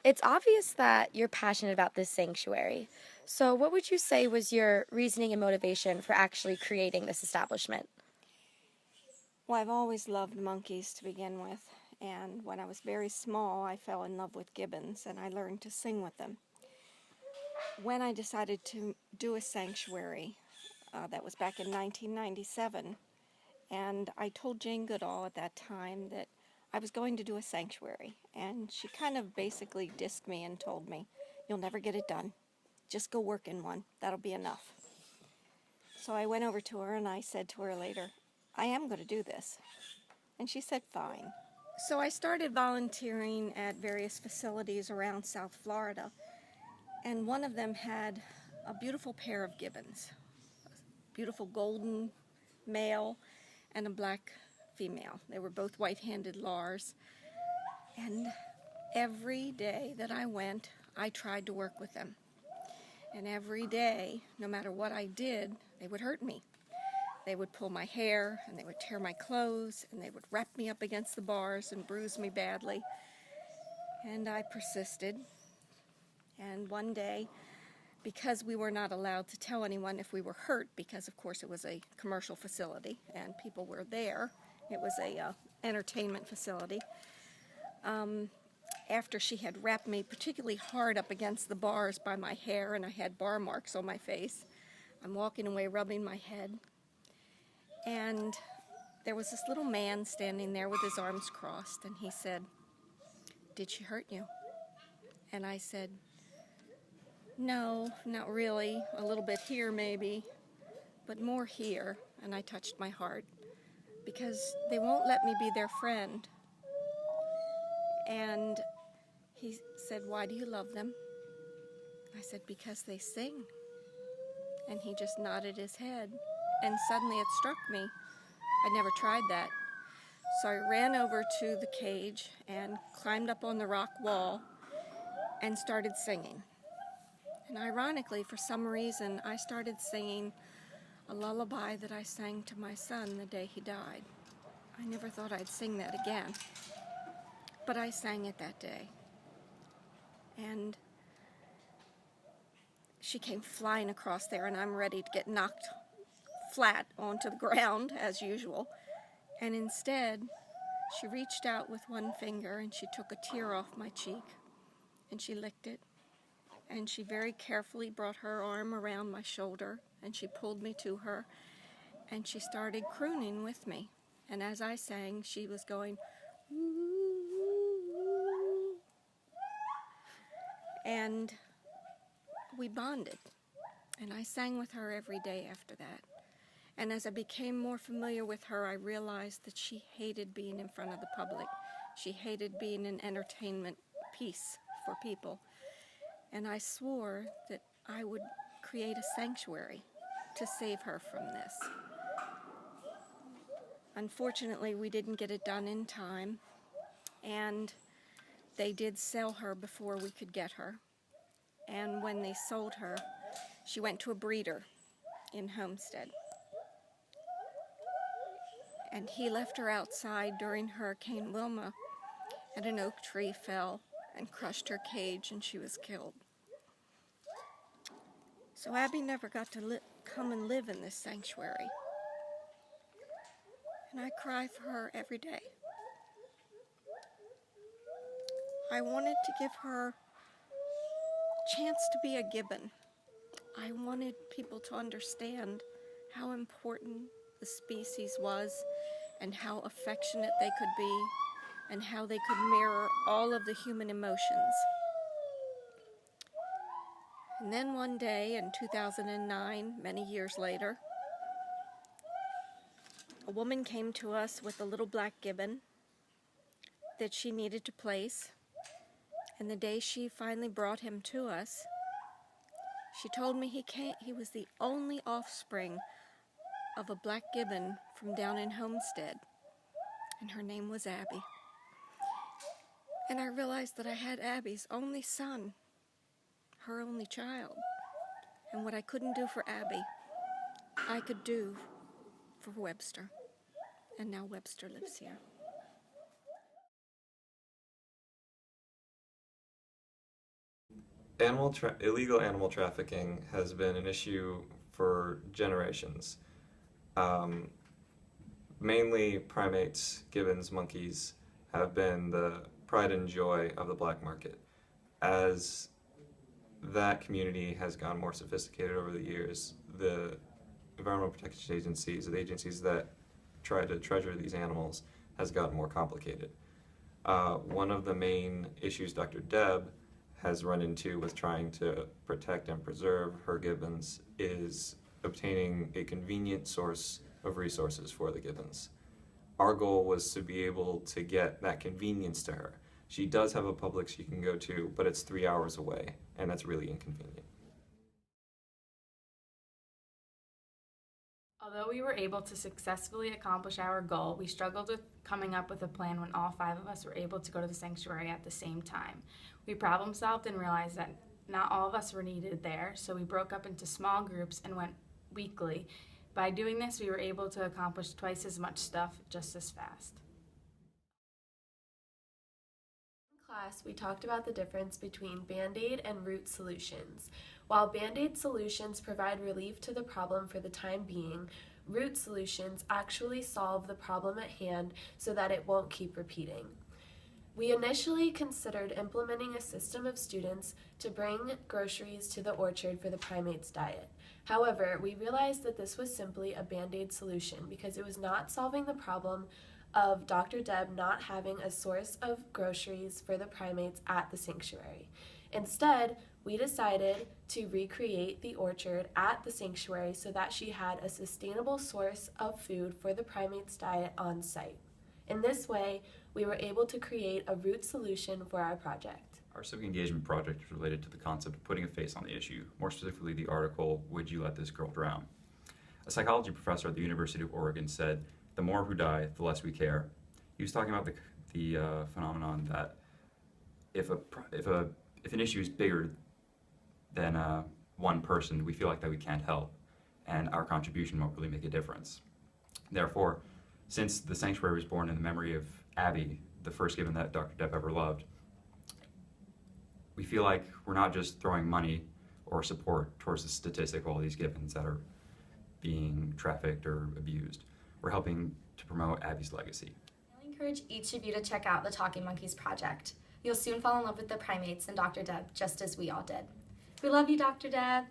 It's obvious that you're passionate about this sanctuary. So, what would you say was your reasoning and motivation for actually creating this establishment? Well, I've always loved monkeys to begin with, and when I was very small, I fell in love with gibbons, and I learned to sing with them. When I decided to do a sanctuary, that was back in 1997, and I told Jane Goodall at that time that I was going to do a sanctuary, and she kind of basically dissed me and told me, "You'll never get it done. Just go work in one. That'll be enough." So I went over to her and I said to her later, "I am going to do this." And she said, "Fine." So I started volunteering at various facilities around South Florida, and one of them had a beautiful pair of gibbons, a beautiful golden male and a black female. They were both white-handed Lars, and every day that I went, I tried to work with them. And every day, no matter what I did, they would hurt me. They would pull my hair, and they would tear my clothes, and they would wrap me up against the bars and bruise me badly. And I persisted. And one day, because we were not allowed to tell anyone if we were hurt, because of course it was a commercial facility and people were there, it was a entertainment facility, after she had wrapped me particularly hard up against the bars by my hair, and I had bar marks on my face, I'm walking away rubbing my head, and there was this little man standing there with his arms crossed, and he said, "Did she hurt you?" And I said, "No, not really. A little bit here maybe, but more here." And I touched my heart, because they won't let me be their friend. And he said, "Why do you love them?" I said, "Because they sing." And he just nodded his head, and suddenly it struck me. I'd never tried that. So I ran over to the cage and climbed up on the rock wall and started singing. And ironically, for some reason, I started singing a lullaby that I sang to my son the day he died. I never thought I'd sing that again, but I sang it that day. And she came flying across there, and I'm ready to get knocked flat onto the ground, as usual. And instead, she reached out with one finger, and she took a tear off my cheek, and she licked it. And she very carefully brought her arm around my shoulder, and she pulled me to her, and she started crooning with me. And as I sang, she was going, "Ooh." And we bonded. And I sang with her every day after that. And as I became more familiar with her, I realized that she hated being in front of the public. She hated being an entertainment piece for people. And I swore that I would create a sanctuary to save her from this. Unfortunately, we didn't get it done in time, and they did sell her before we could get her. And when they sold her, she went to a breeder in Homestead. And he left her outside during Hurricane Wilma, and an oak tree fell and crushed her cage, and she was killed. So Abby never got to come and live in this sanctuary. And I cry for her every day. I wanted to give her a chance to be a gibbon. I wanted people to understand how important the species was, and how affectionate they could be, and how they could mirror all of the human emotions. And then one day in 2009, many years later, a woman came to us with a little black gibbon that she needed to place. And the day she finally brought him to us, she told me he was the only offspring of a black gibbon from down in Homestead, and her name was Abby. And I realized that I had Abby's only son, her only child. And what I couldn't do for Abby, I could do for Webster. And now Webster lives here. Illegal animal trafficking has been an issue for generations. Um, Mainly primates, gibbons, monkeys have been the pride and joy of the black market. As that community has gone more sophisticated over the years, the environmental protection agencies, the agencies that try to treasure these animals, has gotten more complicated. One of the main issues Dr. Deb has run into with trying to protect and preserve her gibbons is obtaining a convenient source of resources for the gibbons. Our goal was to be able to get that convenience to her. She does have a Publix she can go to, but it's 3 hours away, and that's really inconvenient. Although we were able to successfully accomplish our goal, we struggled with coming up with a plan when all 5 of us were able to go to the sanctuary at the same time. We problem solved and realized that not all of us were needed there, so we broke up into small groups and went weekly. By doing this, we were able to accomplish twice as much stuff just as fast. In class, we talked about the difference between Band-Aid and root solutions. While Band-Aid solutions provide relief to the problem for the time being, root solutions actually solve the problem at hand so that it won't keep repeating. We initially considered implementing a system of students to bring groceries to the orchard for the primates' diet. However, we realized that this was simply a Band-Aid solution because it was not solving the problem of Dr. Deb not having a source of groceries for the primates at the sanctuary. Instead, we decided to recreate the orchard at the sanctuary so that she had a sustainable source of food for the primates' diet on site. In this way, we were able to create a root solution for our project. Our civic engagement project is related to the concept of putting a face on the issue, more specifically the article, "Would You Let This Girl Drown?" A psychology professor at the University of Oregon said, "The more who die, the less we care." He was talking about the phenomenon that if an issue is bigger than one person, we feel like that we can't help, and our contribution won't really make a difference. Therefore, since the sanctuary was born in the memory of Abby, the first gibbon that Dr. Deb ever loved, we feel like we're not just throwing money or support towards the statistic of all these gibbons that are being trafficked or abused. We're helping to promote Abby's legacy. I encourage each of you to check out the Talkin Monkeys Project. You'll soon fall in love with the primates and Dr. Deb, just as we all did. We love you, Dr. Deb.